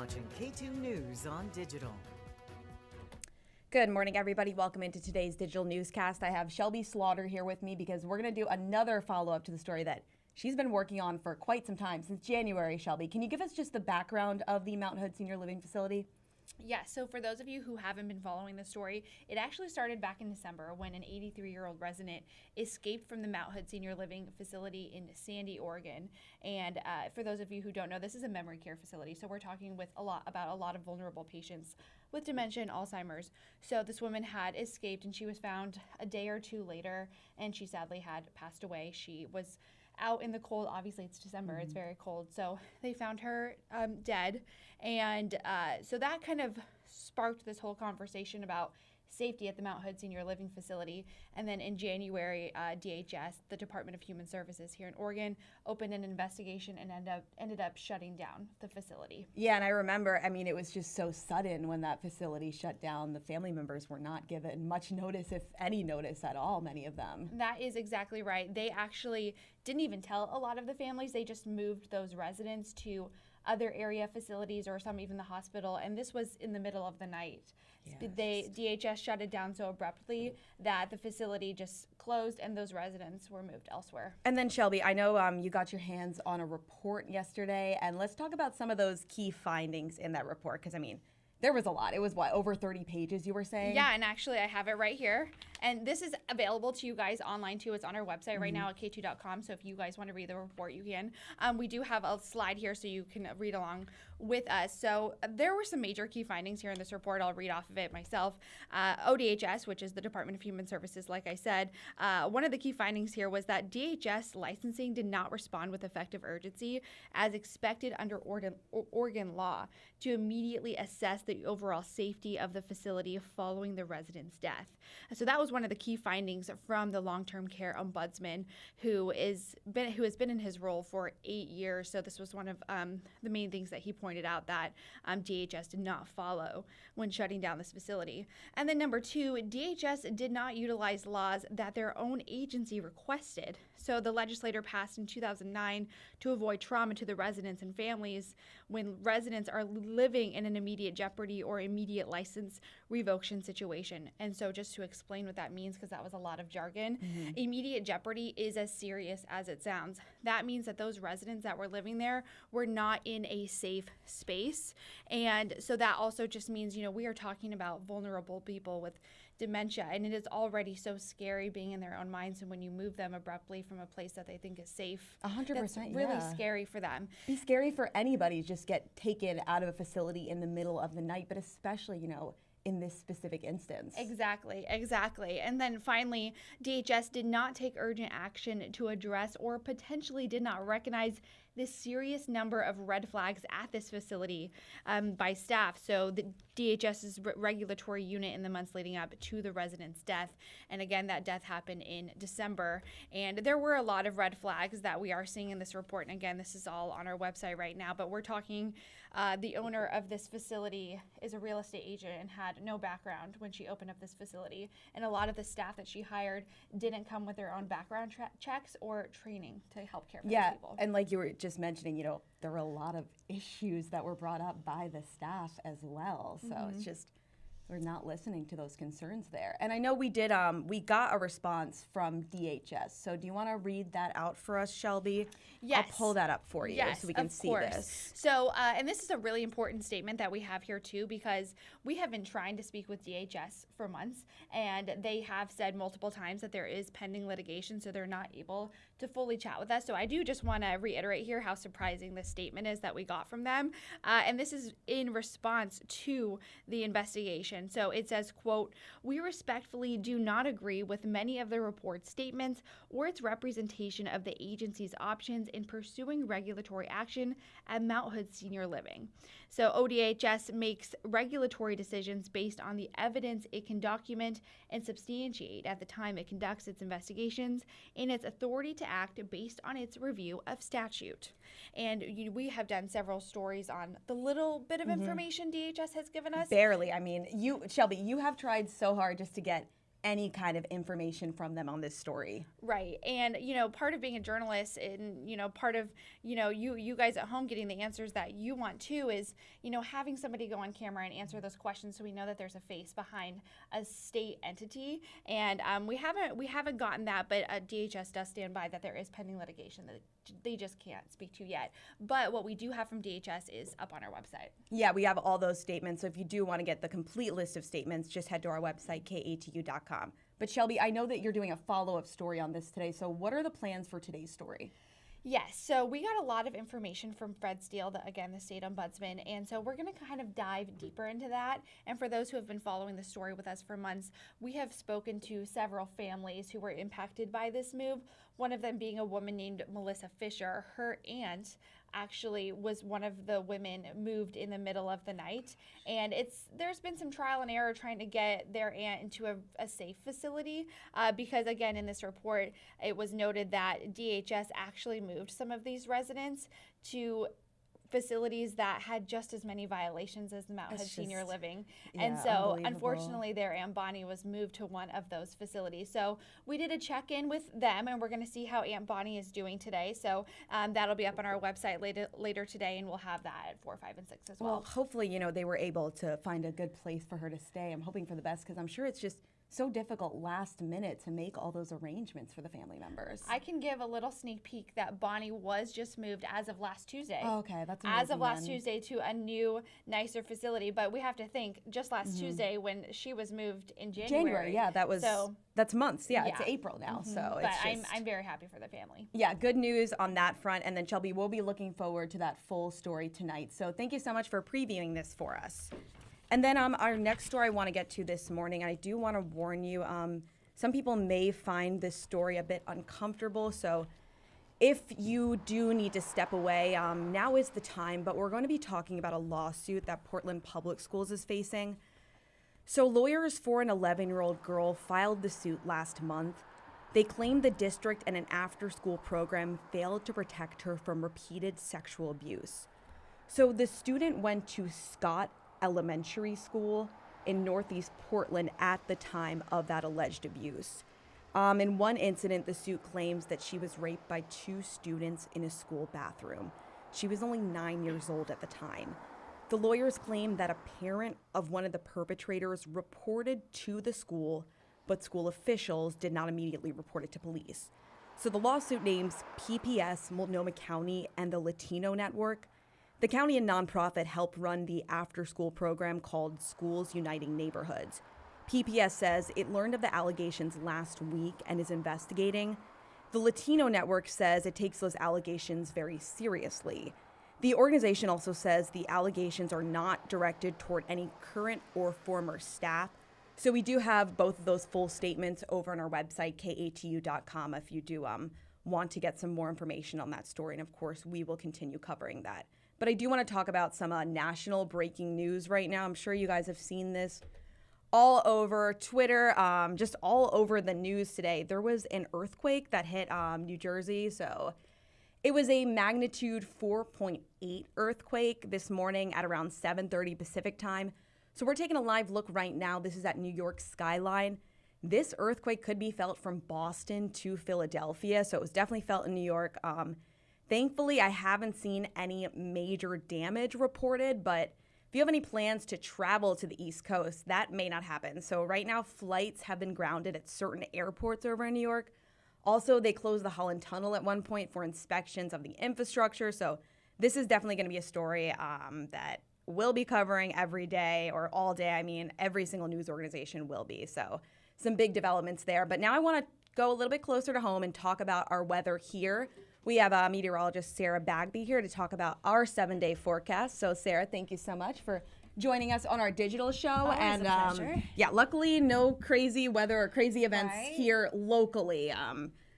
watching KATU News on Digital. Good morning, everybody. Welcome into today's digital newscast. I have Shelby Slaughter here with me because we're going to do another follow-up to the story that she's been working on for quite some time, since January. Shelby, can you give us just the background of the Mountain Hood Senior Living Facility? Yeah, so for those of you who haven't been following the story, it actually started back in December when an 83-year-old resident escaped from the Mount Hood Senior Living Facility in Sandy, Oregon. And for those of you who don't know, this is a memory care facility, so we're talking with about a lot of vulnerable patients with dementia and Alzheimer's. So this woman had escaped, and she was found a day or two later, and she sadly had passed away. She was out in the cold. Obviously it's December, it's very cold, so they found her dead. And so that kind of sparked this whole conversation about safety at the Mount Hood Senior Living Facility. And then in January, DHS, the Department of Human Services here in Oregon, opened an investigation and ended up shutting down the facility. Yeah, and I remember, I mean, it was just so sudden when that facility shut down. The family members were not given much notice, if any notice at all, many of them. That is exactly right. They actually didn't even tell a lot of the families. They just moved those residents to other area facilities, or some even the hospital, and this was in the middle of the night. Yes. DHS shut it down so abruptly that the facility just closed and those residents were moved elsewhere. And then Shelby, I know you got your hands on a report yesterday, and let's talk about some of those key findings in that report, because I mean, there was a lot. It was what, over 30 pages, you were saying? Yeah, and actually I have it right here. And this is available to you guys online too. It's on our website right now at KATU.com. So if you guys want to read the report, you can. We do have a slide here so you can read along with us. So there were some major key findings here in this report. I'll read off of it myself. ODHS, which is the Department of Human Services, like I said, one of the key findings here was that DHS licensing did not respond with effective urgency as expected under Oregon law to immediately assess the overall safety of the facility following the resident's death. So that was one of the key findings from the long-term care ombudsman, who has been in his role for 8 years. So this was one of the main things that he pointed out that DHS did not follow when shutting down this facility. And then number two, DHS did not utilize laws that their own agency requested. So the legislator passed in 2009 to avoid trauma to the residents and families when residents are living in an immediate jeopardy or immediate license revocation situation. And so just to explain what that means, because that was a lot of jargon, immediate jeopardy is as serious as it sounds. That means that those residents that were living there were not in a safe space. And so that also just means, you know, we are talking about vulnerable people with dementia, and it is already so scary being in their own minds, and when you move them abruptly from a place that they think is safe, 100%, that's really scary for them. Be scary for anybody to just get taken out of a facility in the middle of the night, but especially, you know, in this specific instance. Exactly. And then finally, DHS did not take urgent action to address or potentially did not recognize this serious number of red flags at this facility by staff. So the DHS's regulatory unit in the months leading up to the resident's death. And again, that death happened in December. And there were a lot of red flags that we are seeing in this report. And again, this is all on our website right now, but we're talking the owner of this facility is a real estate agent and had no background when she opened up this facility. And a lot of the staff that she hired didn't come with their own background checks or training to help care for these people. And like you were just mentioning, you know, there were a lot of issues that were brought up by the staff as well. So it's just, we're not listening to those concerns there. And I know we did, we got a response from DHS. So do you want to read that out for us, Shelby? Yes. I'll pull that up for you so we can see this. So, and this is a really important statement that we have here too, because we have been trying to speak with DHS for months, and they have said multiple times that there is pending litigation, so they're not able to fully chat with us. So I do just want to reiterate here how surprising this statement is that we got from them. And this is in response to the investigation. So it says, quote, "We respectfully do not agree with many of the report's statements or its representation of the agency's options in pursuing regulatory action at Mount Hood Senior Living." So ODHS makes regulatory decisions based on the evidence it can document and substantiate at the time it conducts its investigations and its authority to act based on its review of statute. And we have done several stories on the little bit of information DHS has given us. Barely. I mean, Shelby, you have tried so hard just to get any kind of information from them on this story. Right. And, part of being a journalist and, part of, you guys at home getting the answers that you want too is, having somebody go on camera and answer those questions so we know that there's a face behind a state entity. And we haven't gotten that, but DHS does stand by that there is pending litigation that they just can't speak to yet. But what we do have from DHS is up on our website. Yeah, we have all those statements. So if you do want to get the complete list of statements, just head to our website, KATU.com. But Shelby, I know that you're doing a follow-up story on this today. So what are the plans for today's story? Yes, so we got a lot of information from Fred Steele, the state ombudsman, and so we're going to kind of dive deeper into that. And for those who have been following the story with us for months, we have spoken to several families who were impacted by this move, one of them being a woman named Melissa Fisher. Her aunt actually was one of the women moved in the middle of the night, and there's been some trial and error trying to get their aunt into a safe facility because, again, in this report it was noted that DHS actually moved some of these residents to facilities that had just as many violations as the Mount Hood Senior Living. And so unfortunately their Aunt Bonnie was moved to one of those facilities. So we did a check-in with them, and we're going to see how Aunt Bonnie is doing today. So that'll be up on our website later today, and we'll have that at 4, 5, and 6 as well. Well, hopefully, they were able to find a good place for her to stay. I'm hoping for the best because I'm sure it's just so difficult last minute to make all those arrangements for the family members. I can give a little sneak peek that Bonnie was just moved as of last Tuesday. Oh, okay, that's amazing. As of last Tuesday to a new, nicer facility. But we have to think, just last Tuesday when she was moved in January. Yeah, that's months. Yeah, it's April now. So but it's I'm very happy for the family. Yeah, good news on that front. And then Shelby, we'll be looking forward to that full story tonight. So thank you so much for previewing this for us. And then our next story I want to get to this morning, I do want to warn you, some people may find this story a bit uncomfortable. So if you do need to step away, now is the time. But we're going to be talking about a lawsuit that Portland Public Schools is facing. So lawyers for an 11-year-old girl filed the suit last month. They claimed the district and an after-school program failed to protect her from repeated sexual abuse. So the student went to Scott Elementary School in Northeast Portland at the time of that alleged abuse. In one incident, the suit claims that she was raped by 2 students in a school bathroom. She was only 9 years old at the time. The lawyers claim that a parent of one of the perpetrators reported to the school, but school officials did not immediately report it to police. So the lawsuit names PPS, Multnomah County, and the Latino Network. The county and nonprofit help run the after-school program called Schools Uniting Neighborhoods. PPS says it learned of the allegations last week and is investigating. The Latino Network says it takes those allegations very seriously. The organization also says the allegations are not directed toward any current or former staff. So we do have both of those full statements over on our website, KATU.com, if you do want to get some more information on that story. And of course, we will continue covering that. But I do want to talk about some national breaking news right now. I'm sure you guys have seen this all over Twitter, just all over the news today. There was an earthquake that hit New Jersey. So it was a magnitude 4.8 earthquake this morning at around 7:30 Pacific time. So we're taking a live look right now. This is at New York's skyline. This earthquake could be felt from Boston to Philadelphia. So it was definitely felt in New York. Thankfully, I haven't seen any major damage reported, but if you have any plans to travel to the East Coast, that may not happen. So right now, flights have been grounded at certain airports over in New York. Also, they closed the Holland Tunnel at one point for inspections of the infrastructure. So this is definitely going to be a story that we'll be covering every day or all day. I mean, every single news organization will be. So some big developments there. But now I want to go a little bit closer to home and talk about our weather here. We have meteorologist Sarah Bagby here to talk about our 7-day forecast. So, Sarah, thank you so much for joining us on our digital show. Always a pleasure. Yeah, luckily no crazy weather or crazy events here locally.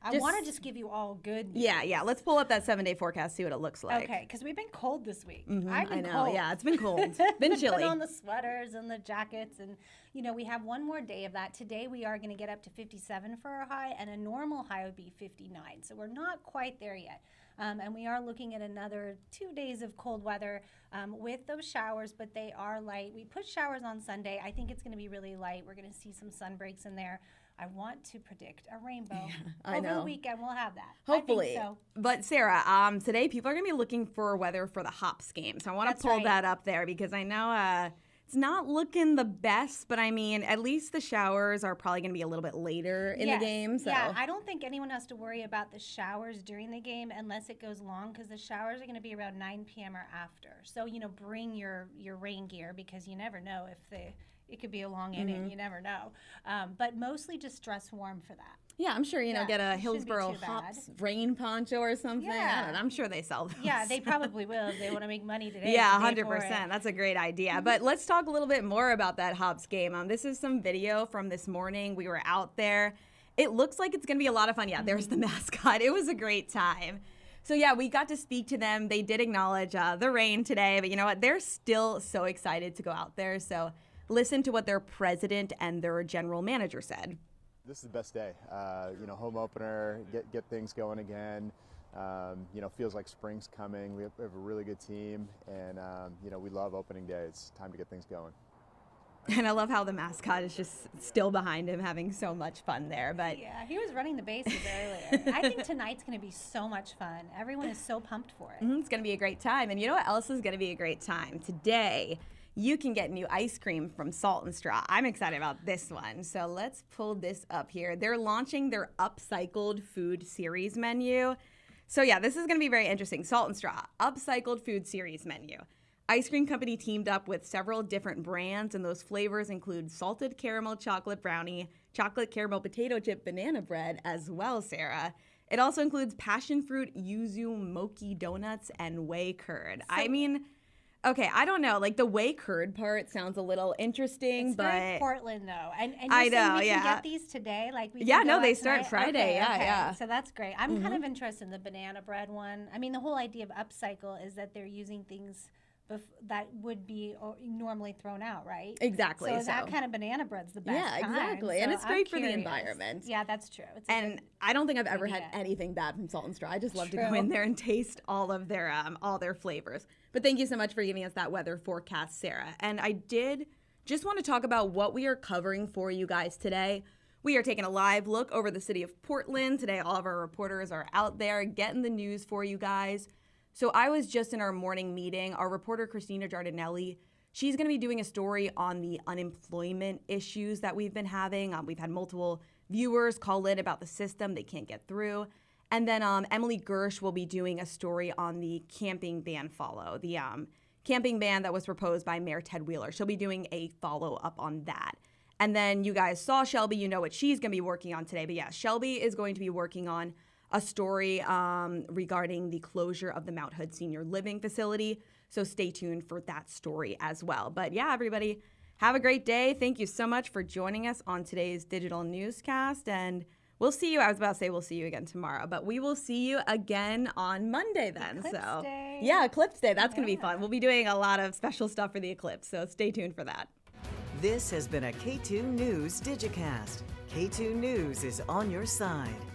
I want to just give you all good news. Yeah. Let's pull up that 7-day forecast, see what it looks like. Okay, because we've been cold this week. I know. Cold. Yeah, it's been cold. Been chilly. Put on the sweaters and the jackets, and we have one more day of that. Today we are going to get up to 57 for our high, and a normal high would be 59. So we're not quite there yet. And we are looking at another 2 days of cold weather with those showers, but they are light. We put showers on Sunday. I think it's going to be really light. We're going to see some sun breaks in there. I want to predict a rainbow. I Over know. the weekend, we'll have that. Hopefully. I think so. But Sarah, today people are going to be looking for weather for the Hops game. So I want to That's pull right. that up there because I know it's not looking the best, but I mean, at least the showers are probably going to be a little bit later in the game. So. Yeah, I don't think anyone has to worry about the showers during the game unless it goes long, because the showers are going to be around 9 p.m. or after. So, bring your rain gear, because you never know if it could be a long inning. You never know. But mostly just dress warm for that. Yeah, I'm sure, Yeah, get a it shouldn't be Hillsboro too bad. Hops rain poncho or something. I Yeah. don't know. I'm sure they sell those. Yeah, they probably will if they want to make money today. Yeah, to pay for 100%. it. That's a great idea. But let's talk a little bit more about that Hops game. This is some video from this morning. We were out there. It looks like it's going to be a lot of fun. Yeah, there's the mascot. It was a great time. So, yeah, we got to speak to them. They did acknowledge the rain today. But you know what? They're still so excited to go out there. So listen to what their president and their general manager said. This is the best day. Home opener, get things going again. Feels like spring's coming. We have a really good team, and we love opening day. It's time to get things going. And I love how the mascot is just still behind him, having so much fun there. But Yeah, he was running the bases earlier. I think tonight's going to be so much fun. Everyone is so pumped for it. it's going to be a great time. And you know what else is going to be a great time? Today, you can get new ice cream from Salt and Straw. I'm excited about this one. So let's pull this up here. They're launching their upcycled food series menu. So yeah, this is going to be very interesting. Salt and Straw, upcycled food series menu. Ice cream company teamed up with several different brands, and those flavors include salted caramel chocolate brownie, chocolate caramel potato chip banana bread as well, Sarah. It also includes passion fruit yuzu mochi donuts and whey curd. Okay, I don't know. Like the whey curd part sounds a little interesting, It's but very Portland, though. And I you're saying know, we yeah. can get these today? Like we Yeah, can no, go they out start tonight? Friday. Okay, Yeah, okay. yeah. So that's great. I'm kind of interested in the banana bread one. I mean, the whole idea of upcycle is that they're using things that would be normally thrown out, right? Exactly. So that kind of banana bread's the best Yeah, kind. exactly. So And it's I'm great for the curious. environment. Yeah, that's true. It's a And good- I don't think I've ever had idea. anything bad from Salt and Straw. I just love to go True. in there and taste all their flavors. But thank you so much for giving us that weather forecast, Sarah. And I did just want to talk about what we are covering for you guys today. We are taking a live look over the city of Portland. Today, all of our reporters are out there getting the news for you guys. So I was just in our morning meeting. Our reporter, Christina Giardinelli, she's going to be doing a story on the unemployment issues that we've been having. We've had multiple viewers call in about the system they can't get through. And then Emily Gersh will be doing a story on the camping ban follow, the camping ban that was proposed by Mayor Ted Wheeler. She'll be doing a follow-up on that. And then you guys saw Shelby. You know what she's going to be working on today. But yeah, Shelby is going to be working on a story regarding the closure of the Mount Hood Senior Living Facility. So stay tuned for that story as well. But yeah, everybody, have a great day. Thank you so much for joining us on today's digital newscast. And we'll see you. I was about to say we'll see you again tomorrow, but we will see you again on Monday then. Eclipse Day. Yeah, Eclipse Day. That's going to be fun. We'll be doing a lot of special stuff for the eclipse. So stay tuned for that. This has been a KATU News Digicast. KATU News is on your side.